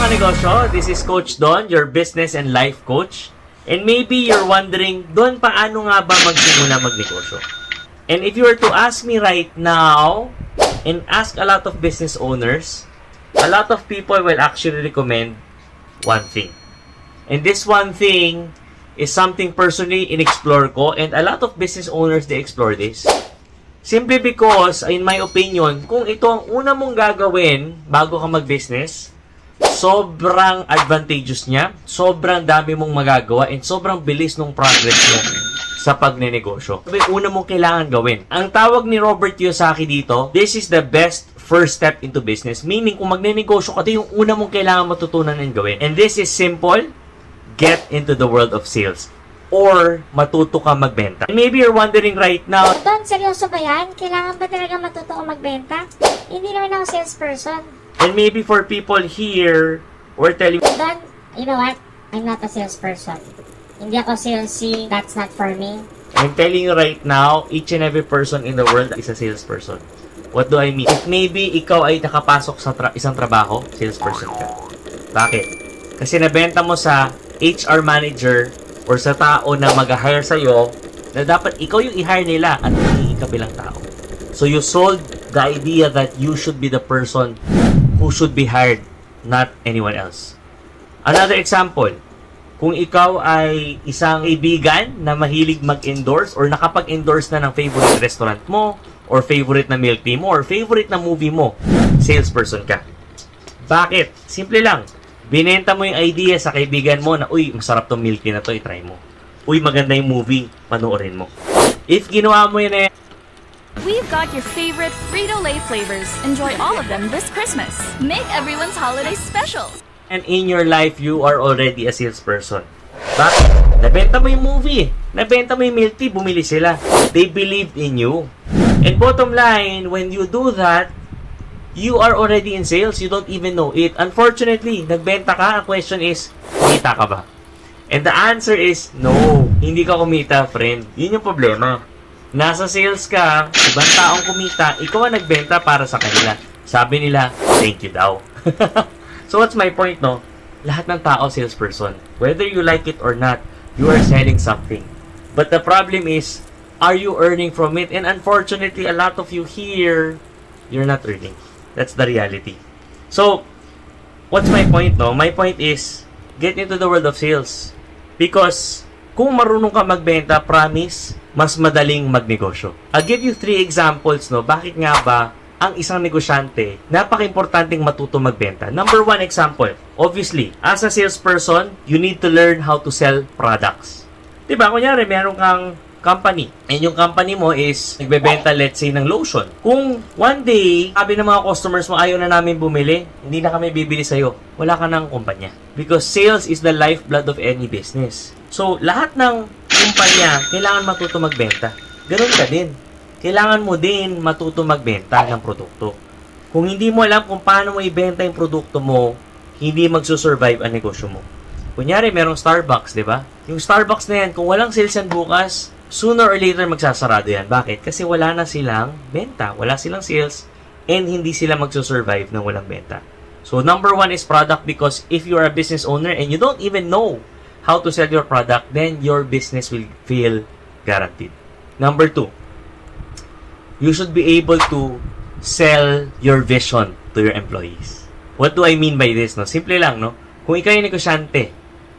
mga negosyo, this is Coach Don, your business and life coach. And maybe you're wondering, Don, paano nga ba magsimula magnegosyo? And if you were to ask me right now, and ask a lot of business owners, a lot of people will actually recommend one thing. And this one thing is something personally in-explore ko, and a lot of business owners, they explore this. Simply because, in my opinion, kung ito ang una mong gagawin bago ka mag-business, sobrang advantageous niya, sobrang dami mong magagawa, and sobrang bilis ng progress mo sa pagnenegosyo. Ito yung una mong kailangan gawin. Ang tawag ni Robert Kiyosaki dito, this is the best first step into business. Meaning, kung magnenegosyo ka, ito yung una mong kailangan matutunan and gawin. And this is simple, get into the world of sales. Or matuto ka magbenta. And maybe you're wondering right now, Don, seryoso ba yan? Kailangan ba talaga matuto ko magbenta? Hindi naman ako salesperson. and maybe for people here, we're telling Don, you know what? I'm not a salesperson. Hindi ako salesy. That's not for me. I'm telling you right now, each and every person in the world is a salesperson. What do I mean? If maybe ikaw ay nakapasok sa isang trabaho, salesperson ka. Bakit? Kasi nabenta mo sa HR manager or sa tao na mag-hire sa'yo na dapat ikaw yung i-hire nila at hindi ka bilang tao. So you sold the idea that you should be the person who should be hired, not anyone else. Another example, kung ikaw ay isang kaibigan na mahilig mag-endorse or nakapag-endorse na ng favorite restaurant mo or favorite na milk tea mo or favorite na movie mo, salesperson ka. Bakit? Simple lang. Binenta mo yung idea sa kaibigan mo na, uy, masarap tong milk tea na to, i-try mo. Uy, maganda yung movie, panoorin mo. If ginawa mo yun We've got your favorite Frito-Lay flavors. Enjoy all of them this Christmas. Make everyone's holiday special. and in your life, you are already a salesperson. Bakit? Nabenta mo yung movie. Nabenta mo yung milk tea, bumili sila. They believed in you. And bottom line, when you do that, you are already in sales. You don't even know it. Unfortunately, nagbenta ka. Ang question is, kumita ka ba? And the answer is, no. Hindi ka kumita, friend. Yun yung problema. Nasa sales ka, ibang taong kumita, ikaw ang nagbenta para sa kanila. Sabi nila, thank you daw. So what's my point, no? Lahat ng tao salesperson. Whether you like it or not, you are selling something. But the problem is, are you earning from it? And unfortunately, a lot of you here, you're not earning. That's the reality. So, what's my point, no? My point is, get into the world of sales. Because, kung marunong ka magbenta, promise, mas madaling magnegosyo. I'll give you 3 examples, no? Bakit nga ba ang isang negosyante, napaka-importanting matuto magbenta. Number 1 example, obviously, as a salesperson, you need to learn how to sell products. Diba? Kunyari, meron kang company. And yung company mo is nagbebenta, let's say, ng lotion. Kung one day, sabi ng mga customers mo, ayaw na namin bumili, hindi na kami bibili sa'yo, wala ka ng kumpanya. Because sales is the lifeblood of any business. So, lahat ng kumpanya, kailangan matuto magbenta. Ganun ka din. Kailangan mo din matuto magbenta ng produkto. Kung hindi mo alam kung paano mo ibenta yung produkto mo, hindi magsusurvive ang negosyo mo. Kunyari, merong Starbucks, di ba? Yung Starbucks na yan, kung walang sales yan bukas, sooner or later magsasarado yan. Bakit? Kasi wala na silang benta, wala silang sales, and hindi sila magsusurvive ng walang benta. So, number 1 is product, because if you are a business owner and you don't even know how to sell your product, then your business will fail guaranteed. Number 2, you should be able to sell your vision to your employees. What do I mean by this? No? Simple lang, no? Kung ikaw yung negosyante,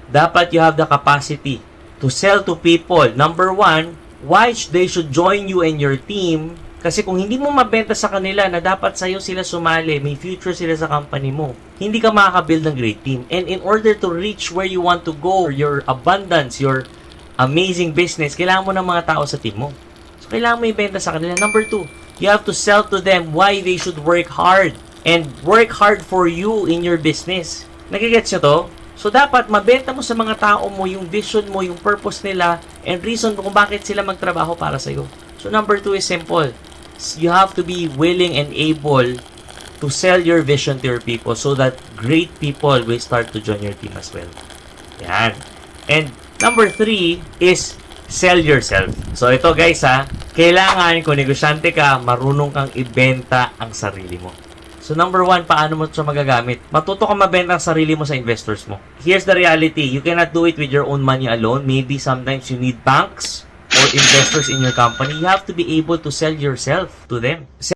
dapat you have the capacity to sell to people. Number 1, why they should join you and your team. Kasi kung hindi mo mabenta sa kanila na dapat sa'yo sila sumali, may future sila sa company mo, hindi ka makakabuild ng great team. And in order to reach where you want to go, your abundance, your amazing business, kailangan mo ng mga tao sa team mo. So, kailangan mo ibenta sa kanila. Number 2, you have to sell to them why they should work hard and work hard for you in your business. Nagigets nyo to? So, dapat mabenta mo sa mga tao mo yung vision mo, yung purpose nila, and reason kung bakit sila magtrabaho para sa'yo. So, number 2 is simple. You have to be willing and able to sell your vision to your people so that great people will start to join your team as well. Yan. And number 3 is sell yourself. So, ito guys kailangan kung negosyante ka, marunong kang ibenta ang sarili mo. So number one, paano mo siya magagamit? Matuto ka mabenta ang sarili mo sa investors mo. Here's the reality. You cannot do it with your own money alone. Maybe sometimes you need banks or investors in your company. You have to be able to sell yourself to them.